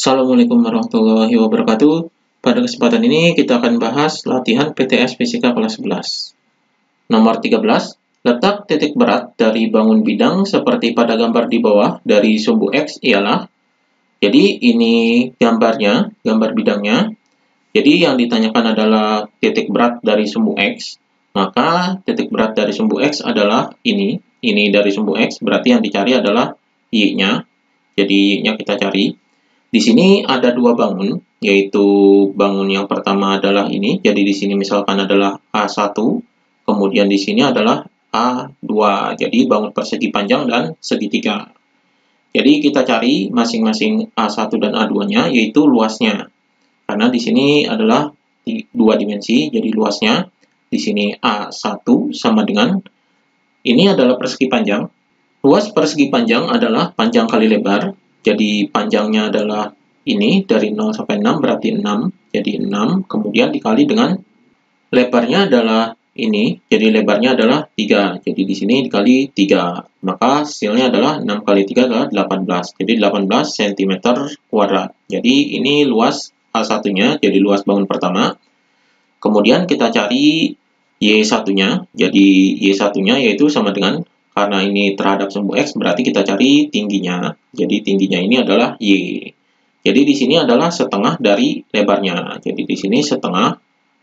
Assalamualaikum warahmatullahi wabarakatuh. Pada kesempatan ini kita akan bahas latihan PTS Fisika kelas 11. Nomor 13, letak titik berat dari bangun bidang seperti pada gambar di bawah dari sumbu X ialah. Jadi ini gambarnya, gambar bidangnya. Jadi yang ditanyakan adalah titik berat dari sumbu X. Maka titik berat dari sumbu X adalah ini. Ini dari sumbu X, berarti yang dicari adalah Y-nya. Jadi Y-nya kita cari. Di sini ada dua bangun, yaitu bangun yang pertama adalah ini. Jadi di sini misalkan adalah A1, kemudian di sini adalah A2. Jadi bangun persegi panjang dan segitiga. Jadi kita cari masing-masing A1 dan A2-nya, yaitu luasnya. Karena di sini adalah dua dimensi, jadi luasnya di sini A1 sama dengan ini adalah persegi panjang. Luas persegi panjang adalah panjang kali lebar. Jadi panjangnya adalah ini dari 0 sampai 6 berarti 6. Jadi 6 kemudian dikali dengan lebarnya adalah ini. Jadi lebarnya adalah 3. Jadi di sini dikali 3. Maka hasilnya adalah 6 kali 3 adalah 18. Jadi 18 cm kuadrat. Jadi ini luas A1-nya, jadi luas bangun pertama. Kemudian kita cari Y1-nya. Jadi Y1-nya yaitu sama dengan, karena ini terhadap sumbu X, berarti kita cari tingginya. Jadi tingginya ini adalah Y. Jadi di sini adalah setengah dari lebarnya. Jadi di sini setengah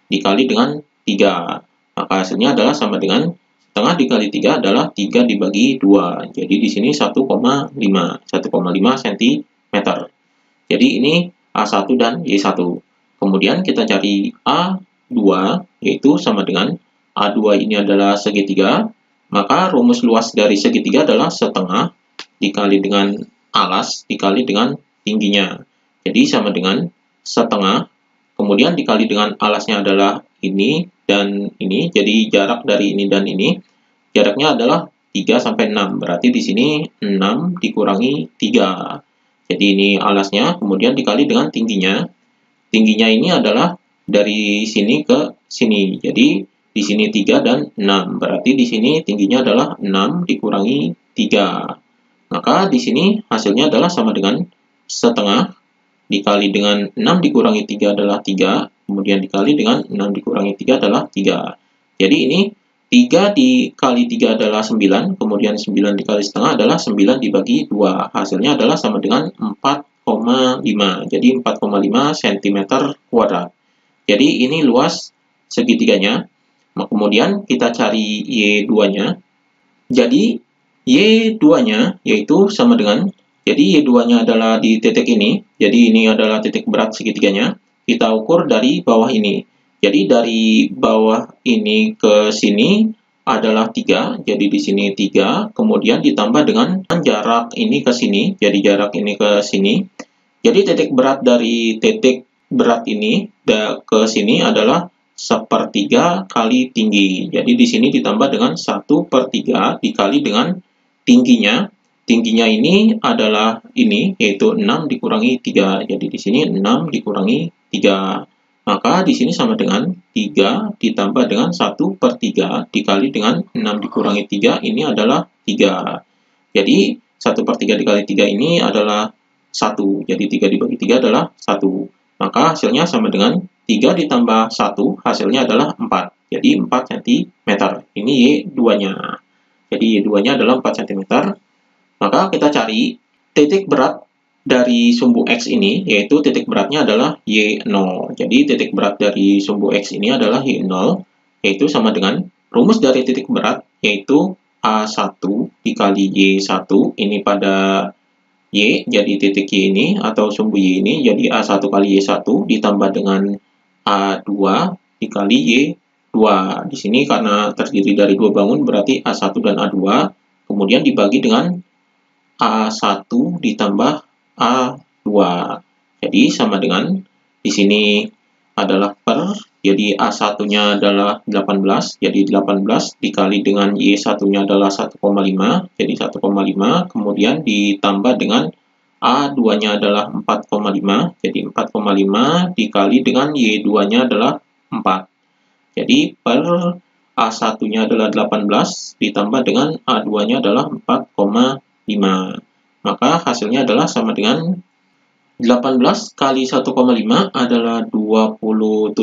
dikali dengan 3. Maka hasilnya adalah sama dengan setengah dikali 3 adalah 3 dibagi 2. Jadi di sini 1,5 cm. Jadi ini A1 dan Y1. Kemudian kita cari A2, yaitu sama dengan A2 ini adalah segitiga. Maka rumus luas dari segitiga adalah setengah dikali dengan alas dikali dengan tingginya. Jadi sama dengan setengah, kemudian dikali dengan alasnya adalah ini dan ini. Jadi jarak dari ini dan ini, jaraknya adalah 3 sampai 6. Berarti di sini 6 dikurangi 3. Jadi ini alasnya, kemudian dikali dengan tingginya. Tingginya ini adalah dari sini ke sini. Jadi di sini 3 dan 6. Berarti di sini tingginya adalah 6 dikurangi 3. Maka di sini hasilnya adalah sama dengan setengah dikali dengan 6 dikurangi 3 adalah 3. Kemudian dikali dengan 6 dikurangi 3 adalah 3. Jadi ini 3 dikali 3 adalah 9. Kemudian 9 dikali setengah adalah 9 dibagi 2. Hasilnya adalah sama dengan 4,5. Jadi 4,5 cm kuadrat. Jadi ini luas segitiganya. Kemudian kita cari Y2-nya. Jadi Y2-nya yaitu sama dengan, jadi Y2-nya adalah di titik ini. Jadi ini adalah titik berat segitiganya. Kita ukur dari bawah ini. Jadi dari bawah ini ke sini adalah 3. Jadi di sini 3. Kemudian ditambah dengan jarak ini ke sini. Jadi jarak ini ke sini. Jadi titik berat dari titik berat ini ke sini adalah 1/3 kali tinggi. Jadi di sini ditambah dengan 1/3 dikali dengan tingginya. Tingginya ini adalah ini, yaitu 6 dikurangi 3. Jadi di sini 6 dikurangi 3. Maka di sini sama dengan 3 ditambah dengan 1/3 dikali dengan 6 dikurangi 3, ini adalah 3. Jadi 1/3 dikali 3 ini adalah 1. Jadi 3 dibagi 3 adalah 1. Maka hasilnya sama dengan 3 ditambah 1, hasilnya adalah 4. Jadi 4 cm. Ini Y2-nya. Jadi Y2-nya adalah 4 cm. Maka kita cari titik berat dari sumbu X ini, yaitu titik beratnya adalah Y0. Jadi titik berat dari sumbu X ini adalah Y0, yaitu sama dengan rumus dari titik berat, yaitu A1 dikali Y1. Ini pada Y, jadi titik Y ini, atau sumbu Y ini, jadi A1 kali Y1 ditambah dengan A2 dikali Y2. Di sini karena terdiri dari dua bangun, berarti A1 dan A2. Kemudian dibagi dengan A1 ditambah A2. Jadi sama dengan, di sini adalah per, jadi A1-nya adalah 18. Jadi 18 dikali dengan Y1-nya adalah 1,5. Jadi 1,5. Kemudian ditambah dengan A2-nya adalah 4,5. Jadi 4,5 dikali dengan Y2-nya adalah 4. Jadi per A1-nya adalah 18 ditambah dengan A2-nya adalah 4,5. Maka hasilnya adalah sama dengan 18 kali 1,5 adalah 27,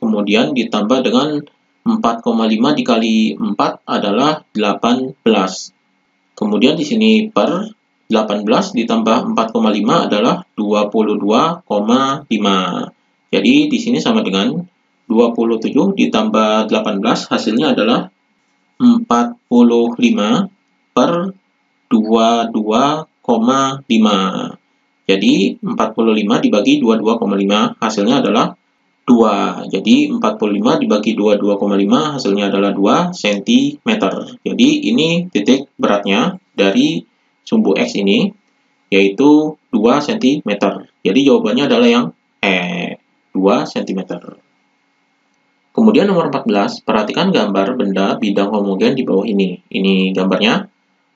kemudian ditambah dengan 4,5 dikali 4 adalah 18. Kemudian di sini per 18 ditambah 4,5 adalah 22,5. Jadi di sini sama dengan 27 ditambah 18, hasilnya adalah 45 per 22,5. Jadi 45 dibagi 22,5 hasilnya adalah 2. Jadi 45 dibagi 22,5 hasilnya adalah 2 cm. Jadi ini titik beratnya dari sumbu X ini, yaitu 2 cm. Jadi jawabannya adalah yang 2 cm. Kemudian nomor 14, perhatikan gambar benda bidang homogen di bawah ini. Ini gambarnya.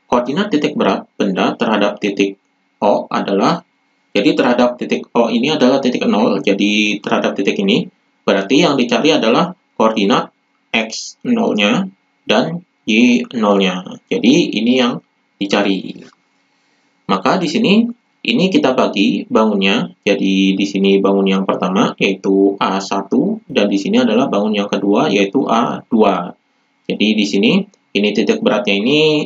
Koordinat titik berat benda terhadap titik O adalah, jadi terhadap titik O ini adalah titik 0, jadi terhadap titik ini, berarti yang dicari adalah koordinat X0-nya dan Y0-nya. Jadi ini yang dicari. Maka di sini, ini kita bagi bangunnya, jadi di sini bangun yang pertama, yaitu A1, dan di sini adalah bangun yang kedua, yaitu A2. Jadi di sini, ini titik beratnya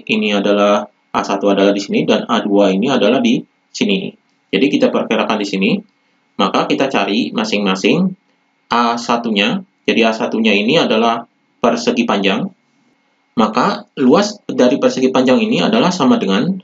ini adalah A1 adalah di sini, dan A2 ini adalah di sini. Jadi kita perkirakan di sini, maka kita cari masing-masing A1-nya. Jadi A1-nya ini adalah persegi panjang. Maka luas dari persegi panjang ini adalah sama dengan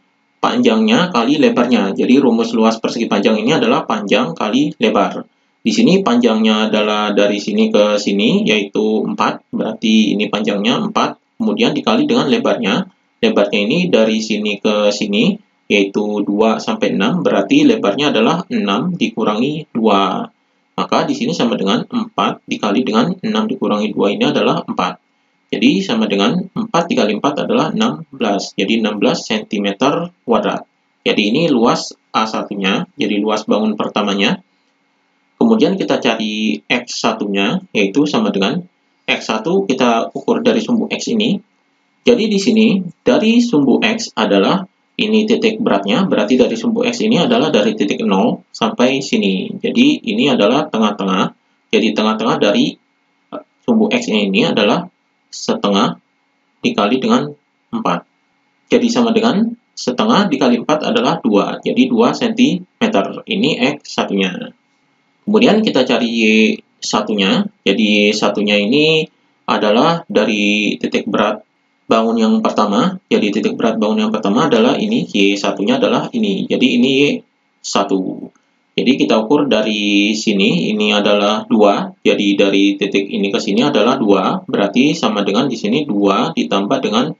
panjangnya kali lebarnya. Jadi rumus luas persegi panjang ini adalah panjang kali lebar. Di sini panjangnya adalah dari sini ke sini, yaitu 4. Berarti ini panjangnya 4. Kemudian dikali dengan lebarnya. Lebarnya ini dari sini ke sini, yaitu 2 sampai 6, berarti lebarnya adalah 6 dikurangi 2. Maka di sini sama dengan 4 dikali dengan 6 dikurangi 2 ini adalah 4. Jadi sama dengan 4 dikali 4 adalah 16. Jadi 16 cm kuadrat. Jadi ini luas A1-nya, jadi luas bangun pertamanya. Kemudian kita cari X1-nya, yaitu sama dengan X1 kita ukur dari sumbu X ini. Jadi di sini, dari sumbu X adalah ini titik beratnya, berarti dari sumbu X ini adalah dari titik 0 sampai sini. Jadi ini adalah tengah-tengah. Jadi tengah-tengah dari sumbu X ini adalah setengah dikali dengan 4. Jadi sama dengan setengah dikali 4 adalah 2. Jadi 2 cm. Ini X1-nya. Kemudian kita cari Y1-nya. Jadi Y1-nya ini adalah dari titik berat bangun yang pertama. Jadi titik berat bangun yang pertama adalah ini. Y1-nya adalah ini. Jadi ini Y1. Jadi kita ukur dari sini, ini adalah 2. Jadi dari titik ini ke sini adalah 2. Berarti sama dengan di sini 2 ditambah dengan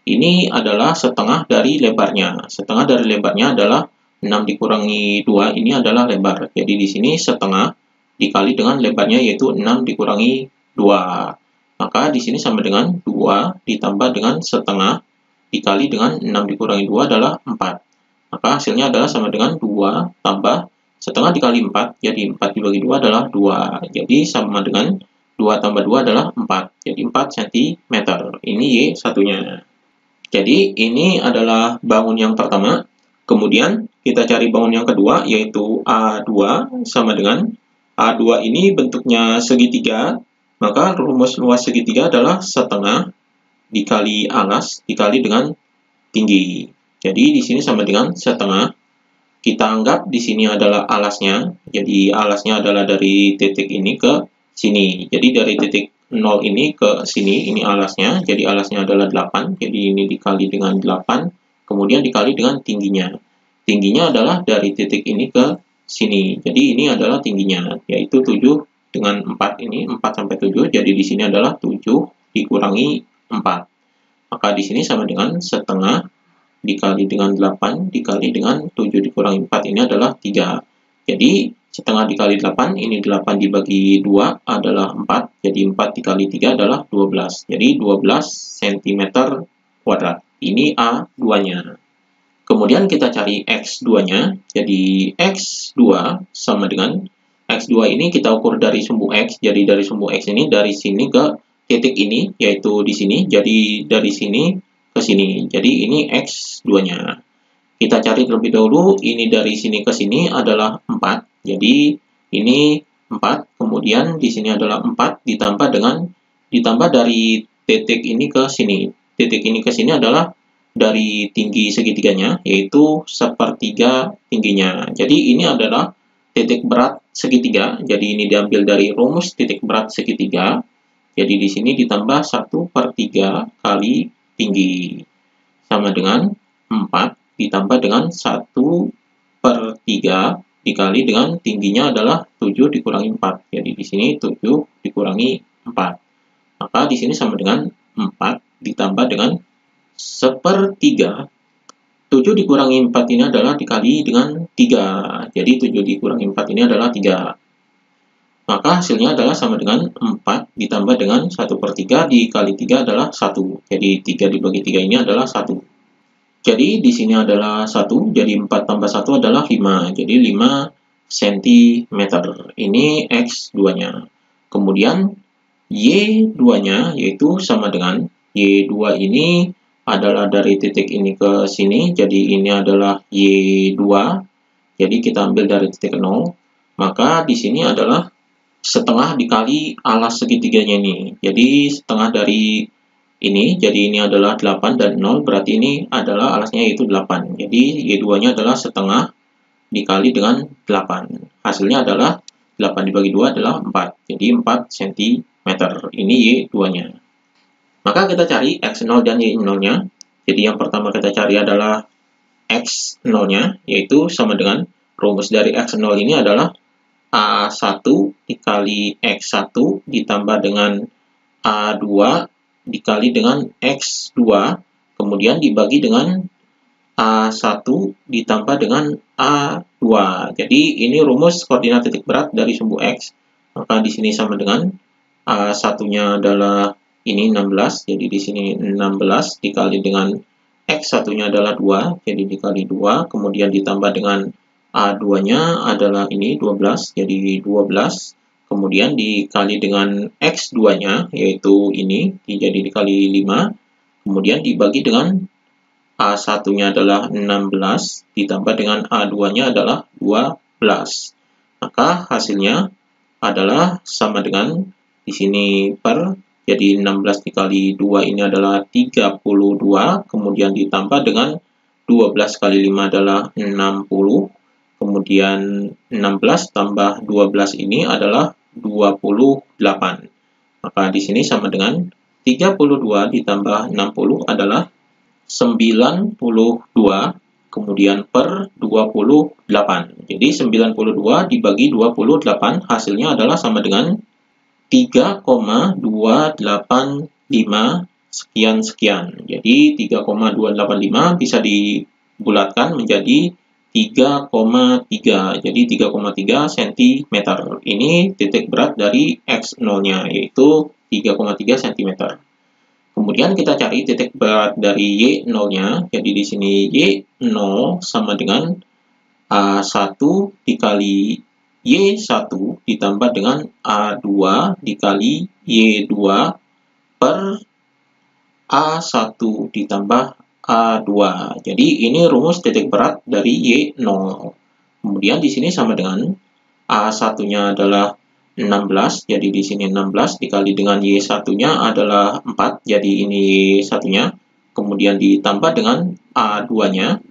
ini adalah setengah dari lebarnya. Setengah dari lebarnya adalah 6 dikurangi 2, ini adalah lebar. Jadi di sini setengah dikali dengan lebarnya, yaitu 6 dikurangi 2. Maka di sini sama dengan 2 ditambah dengan setengah dikali dengan 6 dikurangi 2 adalah 4. Maka hasilnya adalah sama dengan 2 tambah setengah dikali 4, jadi 4 dibagi 2 adalah 2. Jadi sama dengan 2 tambah 2 adalah 4. Jadi 4 cm. Ini Y1-nya. Jadi ini adalah bangun yang pertama. Kemudian kita cari bangun yang kedua, yaitu A2 sama dengan A2 ini bentuknya segitiga. Maka rumus luas segitiga adalah setengah dikali alas dikali dengan tinggi. Jadi di sini sama dengan setengah. Kita anggap di sini adalah alasnya. Jadi alasnya adalah dari titik ini ke sini. Jadi dari titik 0 ini ke sini, ini alasnya. Jadi alasnya adalah 8. Jadi ini dikali dengan 8. Kemudian dikali dengan tingginya. Tingginya adalah dari titik ini ke sini. Jadi ini adalah tingginya, yaitu 7 dengan 4 ini. 4 sampai 7. Jadi di sini adalah 7 dikurangi 4. Maka di sini sama dengan setengah dikali dengan 8 dikali dengan 7 dikurangi 4 ini adalah 3. Jadi setengah dikali 8, ini 8 dibagi 2 adalah 4. Jadi 4 dikali 3 adalah 12. Jadi 12 cm kuadrat. Ini A2-nya. Kemudian kita cari X2-nya. Jadi X2 sama dengan X2 ini kita ukur dari sumbu X. Jadi dari sumbu X ini dari sini ke titik ini, yaitu di sini. Jadi dari sini ke sini. Jadi ini X2-nya. Kita cari terlebih dahulu, ini dari sini ke sini adalah 4. Jadi ini 4, kemudian di sini adalah 4 ditambah dari titik ini ke sini. Titik ini ke sini adalah dari tinggi segitiganya, yaitu sepertiga tingginya. Jadi ini adalah titik berat segitiga. Jadi ini diambil dari rumus titik berat segitiga. Jadi di sini ditambah 1/3 kali tinggi. Sama dengan 4 ditambah dengan 1/3 dikali dengan tingginya adalah 7 dikurangi 4. Jadi di sini 7 dikurangi 4. Maka di sini sama dengan 4 ditambah dengan 1/3. 7 dikurangi 4 ini adalah dikali dengan 3. Jadi 7 dikurangi 4 ini adalah 3. Maka hasilnya adalah sama dengan 4 ditambah dengan 1/3 dikali 3 adalah 1. Jadi 3 dibagi 3 ini adalah 1. Jadi di sini adalah 1, jadi 4 tambah 1 adalah 5. Jadi 5 cm. Ini X2-nya. Kemudian Y2-nya yaitu sama dengan Y2 ini adalah dari titik ini ke sini. Jadi ini adalah Y2. Jadi kita ambil dari titik 0. Maka di sini adalah setengah dikali alas segitiganya ini. Jadi setengah dari ini, jadi ini adalah 8 dan 0, berarti ini adalah alasnya yaitu 8. Jadi Y2-nya adalah setengah dikali dengan 8. Hasilnya adalah 8 dibagi 2 adalah 4. Jadi 4 cm. Ini Y2-nya. Maka kita cari X0 dan Y0-nya. Jadi yang pertama kita cari adalah X0-nya, yaitu sama dengan rumus dari X0 ini adalah A1 dikali X1 ditambah dengan A2 dikali dengan X2, kemudian dibagi dengan A1 ditambah dengan A2. Jadi ini rumus koordinat titik berat dari sumbu X. Maka di sini sama dengan A1-nya adalah ini 16, jadi di sini 16 dikali dengan X1-nya adalah 2, jadi dikali 2, kemudian ditambah dengan A2-nya adalah ini 12, jadi 12. Kemudian dikali dengan X2-nya, yaitu ini, jadi dikali 5. Kemudian dibagi dengan A1-nya adalah 16, ditambah dengan A2-nya adalah 12. Maka hasilnya adalah sama dengan, di sini per, jadi 16 dikali 2 ini adalah 32, kemudian ditambah dengan 12 kali 5 adalah 60, kemudian 16 tambah 12 ini adalah 28. Maka di sini sama dengan 32 ditambah 60 adalah 92, kemudian per 28. Jadi 92 dibagi 28 hasilnya adalah sama dengan 3,285 sekian-sekian. Jadi 3,285 bisa dibulatkan menjadi 3,3. Jadi 3,3 cm. Ini titik berat dari X0-nya, yaitu 3,3 cm. Kemudian kita cari titik berat dari Y0-nya. Jadi di sini Y0 sama dengan A1 dikali Y1 ditambah dengan A2 dikali Y2 per A1 ditambah A2. Jadi ini rumus titik berat dari Y0. Kemudian di sini sama dengan A1-nya adalah 16, jadi di sini 16 dikali dengan Y1-nya adalah 4, jadi ini Y1-nya. Kemudian ditambah dengan A2-nya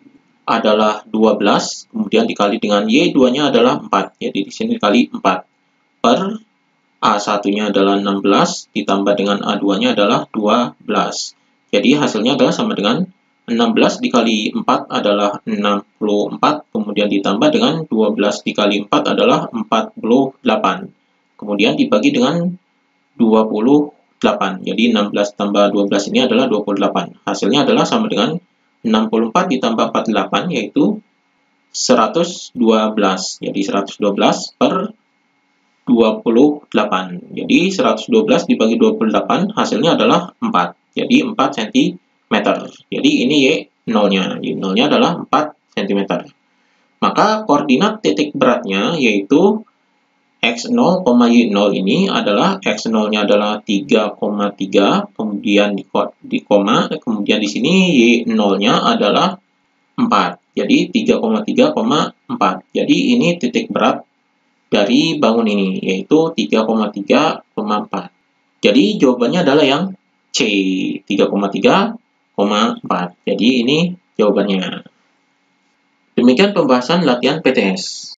adalah 12, kemudian dikali dengan Y2-nya adalah 4, jadi di sini kali 4 per A1-nya adalah 16 ditambah dengan A2-nya adalah 12. Jadi hasilnya adalah sama dengan 16 dikali 4 adalah 64, kemudian ditambah dengan 12 dikali 4 adalah 48. Kemudian dibagi dengan 28. Jadi 16 tambah 12 ini adalah 28. Hasilnya adalah sama dengan 64 ditambah 48, yaitu 112. Jadi 112 per 28. Jadi 112 dibagi 28 hasilnya adalah 4. Jadi 4 cm. Jadi ini Y0-nya. Y0-nya adalah 4 cm. Maka koordinat titik beratnya yaitu X0, Y0 ini adalah X0-nya adalah 3,3, kemudian di koma, kemudian di sini Y0-nya adalah Jadi 3,3,4. Jadi ini titik berat dari bangun ini, yaitu 3,3,4. Jadi jawabannya adalah yang C, 3,3,4. Jadi ini jawabannya. Demikian pembahasan latihan PTS.